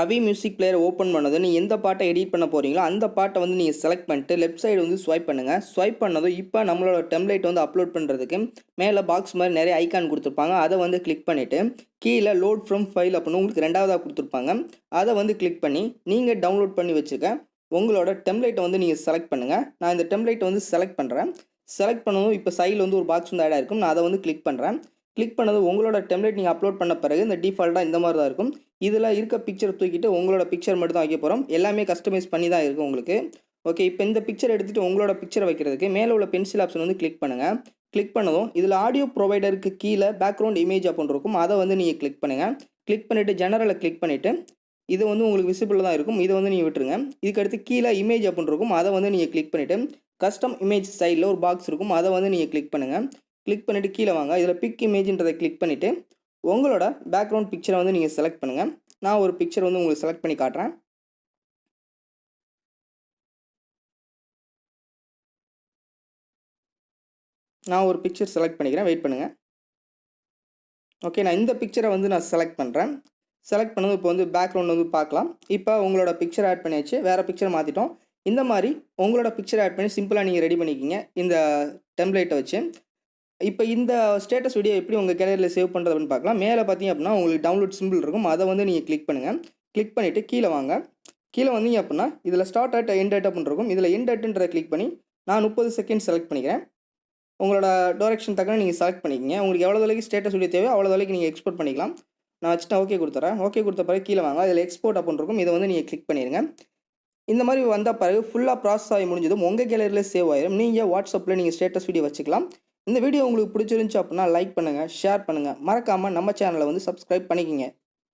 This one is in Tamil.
avee மியூசிக் பிளேயர் ஓப்பன் பண்ணதும் நீங்கள் எந்த பாட்டை எடிட் பண்ண போகிறீங்களோ அந்த பாட்டை வந்து நீங்கள் செலக்ட் பண்ணிட்டு லெஃப்ட் சைடு வந்து ஸ்வைப் பண்ணுங்கள். ஸ்வைப் பண்ணதும் இப்போ நம்மளோட டெம்ப்ளேட் வந்து அப்லோட் பண்ணுறதுக்கு மேலே பாக்ஸ் மாதிரி நிறைய ஐக்கான் கொடுத்துருப்பாங்க. அதை வந்து கிளிக் பண்ணிவிட்டு கீழே லோட் ஃப்ரம் ஃபைல் அப்படின்னு உங்களுக்கு ரெண்டாவதாக கொடுத்துருப்பாங்க. அதை வந்து கிளிக் பண்ணி நீங்கள் டவுன்லோட் பண்ணி வச்சுருக்க உங்களோட டெம்ப்ளேட்டை வந்து நீங்கள் செலக்ட் பண்ணுங்கள். நான் இந்த டெம்ப்ளேட்டை வந்து செலக்ட் பண்ணுறேன். செலக்ட் பண்ணதும் இப்போ சைடில் வந்து ஒரு பாக்ஸ் வந்து ஆட் ஆகிருக்கும். நான் அதை வந்து கிளிக் பண்ணுறேன். கிளிக் பண்ணது உங்களோட டெம்ப்ளேட் நீங்கள் அப்லோட் பண்ண பிறகு இந்த டிஃபால்ட்டாக இந்த மாதிரி தான் இருக்கும். இதில் இருக்க பிக்சர் தூக்கிட்டு உங்களோட பிக்சர் மட்டும் தான் வைக்க போகிறோம். எல்லாமே கஸ்டமைஸ் பண்ணி தான் இருக்கும் உங்களுக்கு. ஓகே, இப்போ இந்த பிக்சர் எடுத்துகிட்டு உங்களோட பிக்சரை வைக்கிறதுக்கு மேலே உள்ள பென்சில் ஆப்ஷன் வந்து கிளிக் பண்ணுங்கள். கிளிக் பண்ணதும் இதில் ஆடியோ ப்ரொவைடருக்கு கீழே பேக்ரவுண்ட் இமேஜ் அப்படின்னு இருக்கும். அதை வந்து நீங்கள் கிளிக் பண்ணுங்கள். கிளிக் பண்ணிவிட்டு ஜெனரலை கிளிக் பண்ணிவிட்டு இது வந்து உங்களுக்கு விசிபிள் தான் இருக்கும். இதை வந்து நீங்கள் விட்டுருங்க. இதுக்கடுத்து கீழே இமேஜ் அப்படின்னு இருக்கும். அதை வந்து நீங்கள் கிளிக் பண்ணிவிட்டு கஸ்டம் இமேஜ் சைடில் ஒரு பாக்ஸ் இருக்கும். அதை வந்து நீங்கள் கிளிக் பண்ணுங்கள். கிளிக் பண்ணிவிட்டு கீழே வாங்க. இதில் பிக் இமேஜ்ன்றதை கிளிக் பண்ணிவிட்டு உங்களோட பேக்ரவுண்ட் பிக்சரை வந்து நீங்கள் செலக்ட் பண்ணுங்கள். நான் ஒரு பிக்சர் வந்து உங்களுக்கு செலக்ட் பண்ணி காட்டுறேன். நான் ஒரு பிக்சர் செலக்ட் பண்ணிக்கிறேன். வெயிட் பண்ணுங்கள். ஓகே, நான் இந்த பிக்சரை வந்து நான் செலக்ட் பண்ணுறேன். செலக்ட் பண்ணது இப்போ வந்து பேக்ரவுண்ட் வந்து பார்க்கலாம். இப்போ உங்களோட பிக்சர் ஆட் பண்ணியாச்சு. வேறு பிக்சர் மாற்றிட்டோம். இந்த மாதிரி உங்களோட பிக்சர் ஆட் பண்ணி சிம்பிளாக நீங்கள் ரெடி பண்ணிக்கிங்க இந்த டெம்ப்ளேட்டை வச்சு. இப்போ இந்த ஸ்டேட்டஸ் வீடியோ எப்படி உங்கள் கேலரியில் சேவ் பண்ணுறது அப்படின்னு பார்க்கலாம். மேலே பார்த்தீங்க அப்படின்னா உங்களுக்கு டவுன்லோட் சிம்பிள் இருக்கும். அதை வந்து நீங்கள் கிளிக் பண்ணுங்கள். கிளிக் பண்ணிவிட்டு கீழே வாங்க. கீழே வந்தீங்க அப்படின்னா இதில் ஸ்டார்ட் அட் எண்ட் அட் அப்படின்னு இருக்கும். இதில் எண்ட் அட்டுன்றதை கிளிக் பண்ணி நான் 30 செகண்ட் செலக்ட் பண்ணிக்கிறேன். உங்களோட டைரக்ஷன் தக்கன நீங்கள் செலக்ட் பண்ணிக்கங்க. உங்களுக்கு எவ்வளோ தொலைக்கு ஸ்டேட்டஸ் வீடியோ தேவையோ அவ்வளோ தொலைக்கு நீங்கள் எக்ஸ்போர்ட் பண்ணிக்கலாம். நான் வச்சுட்டு ஓகே கொடுத்துறேன். ஓகே கொடுத்த பிறகு கீழே வாங்க. இதில் எக்ஸ்போர்ட் அப்படின்னு இருக்கும். இதை வந்து நீங்கள் கிளிக் பண்ணிடுங்க. இந்த மாதிரி வந்த பிறகு ஃபுல்லாக ப்ராசஸ் ஆகி முடிஞ்சதும் உங்கள் கேலரியில் சேவ் ஆயிடும். நீங்கள் வாட்ஸ்அப்பில் நீங்கள் ஸ்டேட்டஸ் வீடியோ வச்சுக்கலாம். இந்த வீடியோ உங்களுக்கு பிடிச்சிருந்துச்சு அப்படின்னா லைக் பண்ணுங்கள், ஷேர் பண்ணுங்கள். மறக்காமல் நம்ம சேனலை வந்து சப்ஸ்கிரைப் பண்ணிக்கங்க.